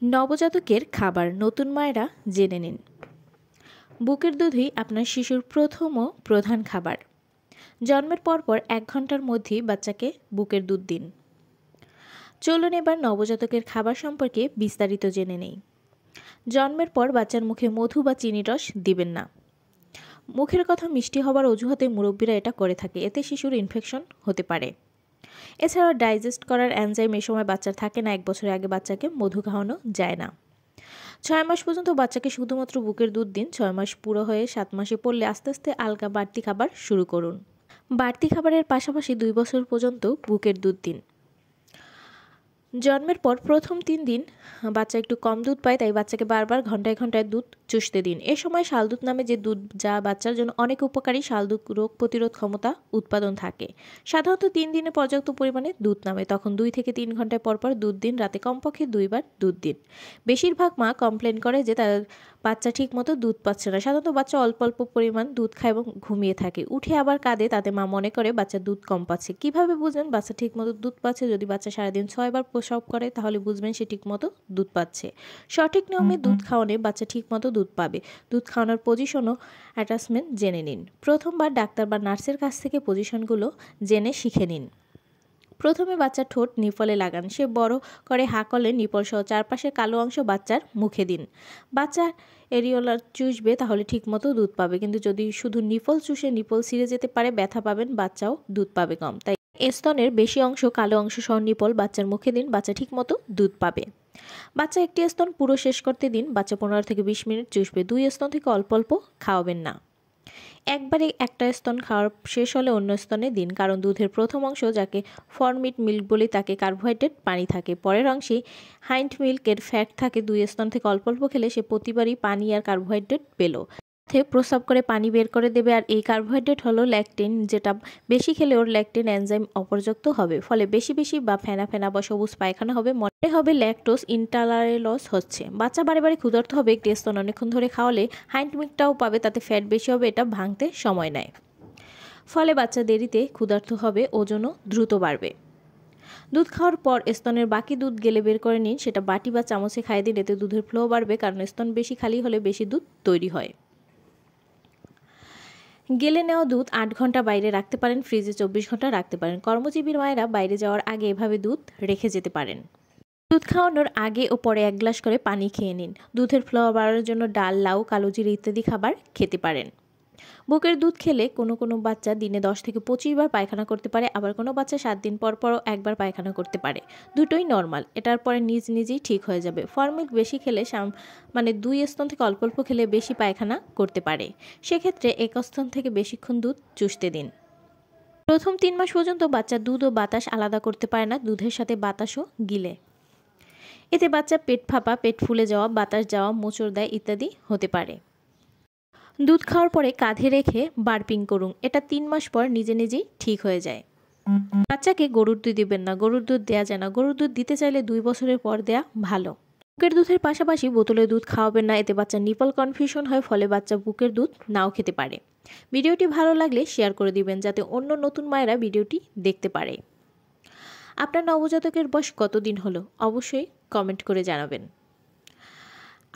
নবজাতকের খাবার নতুন মায়েরা জেনে নিন। বুকের দুধই আপনার শিশুর প্রথম ও প্রধান খাবার। জন্মের পরপর 1 ঘন্টার মধ্যেই বাচ্চাকে বুকের দুধ দিন। চলুন এবার নবজাতকের খাবার সম্পর্কে বিস্তারিত জেনে নেই। জন্মের পর বাচ্চার মুখে মধু বা চিনির রস দিবেন না। মুখের কথা মিষ্টি হবার অজুহাতে মুরব্বীরা এটা করে থাকে, এতে শিশুর ইনফেকশন হতে পারে। এছাড়াও ডাইজেস্ট করার এনজাইম এই সময় বাচ্চার থাকে না। 1 বছরের আগে বাচ্চাকে মধু খাওয়ানো যায় না। 6 মাস পর্যন্ত বাচ্চাকে শুধুমাত্র বুকের দুধ দিন। 6 মাস পুরো হয়ে 7 মাসে পড়লে আস্তে আস্তে আলগা বাড়তি খাবার শুরু করুন। বাড়তি খাবারের পাশাপাশি 2 বছর পর্যন্ত বুকের দুধ দিন। জন্মের পর প্রথম 3 দিন বাচ্চা একটু কম দুধ পায়, তাই বাচ্চাকে বারবার ঘন্টায় ঘন্টায় দুধ চুষতে দিন। এ সময় শালদুধ নামে যে দুধ, যা বাচ্চার জন্য অনেক উপকারী, শালদুধ রোগ প্রতিরোধ ক্ষমতা উৎপাদন থাকে। সাধারণত 3 দিনে পর্যাপ্ত পরিমাণে দুধ নামে, তখন 2 থেকে 3 ঘন্টায় পরপর দুধ দিন। রাতে কমপক্ষে 2 বার দুধ দিন। বেশিরভাগ মা কমপ্লেন করে যে তার বাচ্চা ঠিক মতো দুধ পাচ্ছে না। সাধারণত বাচ্চা অল্প অল্প পরিমাণ দুধ খায় এবং ঘুমিয়ে থাকে, উঠে আবার কাঁদে। তাতে মা মনে করে বাচ্চা দুধ কম পাচ্ছে। কিভাবে বুঝবেন বাচ্চা ঠিক মতো দুধ পাচ্ছে? যদি বাচ্চা সারাদিন 6 বার প্রসব করে তাহলে বুঝবেন সে ঠিক মতো দুধ পাচ্ছে। সঠিক নিয়মে দুধ খাওয়ালে বাচ্চা ঠিক মতো দুধ পাবে। দুধ খাওয়ানোর পজিশন ও অ্যাটাচমেন্ট জেনে নিন। প্রথমবার ডাক্তার বা নার্সের কাছ থেকে পজিশনগুলো জেনে শিখে নিন। প্রথমে বাচ্চার ঠোঁট নিপলে লাগান। সে বড় করে হা করলে নিপল সহ চারপাশের কালো অংশ বাচ্চার মুখে দিন। বাচ্চা এরিওলা চুষবে, তাহলে ঠিকমতো দুধ পাবে। কিন্তু যদি শুধু নিপল চুষে নিপল ছিঁড়ে যেতে পারে, ব্যথা পাবেন, বাচ্চাও দুধ পাবে কম। তাই স্তনের বেশি অংশ কালো অংশ সহ নিপল বাচ্চার মুখে দিন। বাচ্চা ঠিকমতো দুধ পাবে। বাচ্চা একটি স্তন পুরো শেষ করতে দিন। বাচ্চা 15 থেকে 20 মিনিট চুষবে। 2 স্তন থেকে অল্প অল্প খাওয়াবেন না। একবারে একটা স্তন খাওয়ার শেষ হলে অন্য স্তনে দিন, কারণ দুধের প্রথম অংশ, যাকে ফরমিট মিল্ক বলি, তাকে কার্বোহাইড্রেট পানি থাকে। পরের অংশে হাইন্ড মিল্কের ফ্যাট থাকে। 2 স্তন থেকে অল্প অল্প খেলে সে প্রতিবারই পানি আর কার্বোহাইড্রেট পেল। প্রস্রাব করে পানি বের করে দেবে, আর এই কার্বোহাইড্রেট হলো ল্যাকটিন, যেটা বেশি খেলে ওর ল্যাকটিন এনজাইম অপর্যাপ্ত হবে। ফলে বেশি বেশি বা ফেনা ফেনা বা সবুজ পায়খানা হবে। মনে হবে ল্যাকটোজ ইনটলারেন্স হচ্ছে। বাচ্চা বারে বারে ক্ষুধার্ত হবে। একটি স্তন অনেকক্ষণ ধরে খাওয়ালে হাইন্ড মিল্কটাও পাবে, তাতে ফ্যাট বেশি হবে। এটা ভাঙতে সময় নেয়, ফলে বাচ্চা দেরিতে ক্ষুধার্ত হবে, ওজনও দ্রুত বাড়বে। দুধ খাওয়ার পর স্তনের বাকি দুধ গেলে বের করে নিন। সেটা বাটি বা চামচে খাইয়ে দিন। এতে দুধের ফ্লো বাড়বে, কারণ স্তন বেশি খালি হলে বেশি দুধ তৈরি হয়। গেলে নেওয়া দুধ 8 ঘন্টা বাইরে রাখতে পারেন। ফ্রিজে 24 ঘন্টা রাখতে পারেন। কর্মজীবী মায়েরা বাইরে যাওয়ার আগে এভাবে দুধ রেখে যেতে পারেন। দুধ খাওয়ানোর আগে ও পরে 1 গ্লাস করে পানি খেয়ে নিন। দুধের ফ্লো বাড়ানোর জন্য ডাল, লাউ, কালো জিরে ইত্যাদি খাবার খেতে পারেন। বুকের দুধ খেলে কোনো বাচ্চা দিনে 10 থেকে 25 বার পায়খানা করতে পারে। আবার কোনো বাচ্চা 7 দিন পর পরও 1 বার পায়খানা করতে পারে। দুটোই নর্মাল। এটার পরে নিজেই ঠিক হয়ে যাবে। ফরমিল্ক বেশি খেলে 2 স্তন থেকে অল্প অল্প খেলে বেশি পায়খানা করতে পারে। সেক্ষেত্রে 1 স্তন থেকে বেশিক্ষণ দুধ চুষতে দিন। প্রথম 3 মাস পর্যন্ত বাচ্চা দুধ ও বাতাস আলাদা করতে পারে না। দুধের সাথে বাতাসও গিলে। এতে বাচ্চা পেট ফাঁপা, পেট ফুলে যাওয়া, বাতাস যাওয়া, মোচড় দেয় ইত্যাদি হতে পারে। দুধ খাওয়ার পরে কাঁধে রেখে বার্পিং করুন। এটা 3 মাস পর নিজেই ঠিক হয়ে যায়। বাচ্চাকে গরুর দুধ দিবেন না। গরুর দুধ দেওয়া যায় না। গরুর দুধ দিতে চাইলে 2 বছরের পর দেয়া ভালো। বুকের দুধের পাশাপাশি বোতলের দুধ খাওয়াবেন না। এতে বাচ্চার নিপল কনফিউশন হয়, ফলে বাচ্চা বুকের দুধ নাও খেতে পারে। ভিডিওটি ভালো লাগলে শেয়ার করে দিবেন, যাতে অন্য নতুন মায়েরা ভিডিওটি দেখতে পারে। আপনার নবজাতকের বয়স কতদিন হলো অবশ্যই কমেন্ট করে জানাবেন।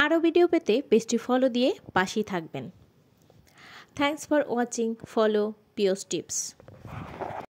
আরও ভিডিও পেতে পেজটি ফলো দিয়ে পাশেই থাকবেন। Thanks for watching. Follow Piyos Tips.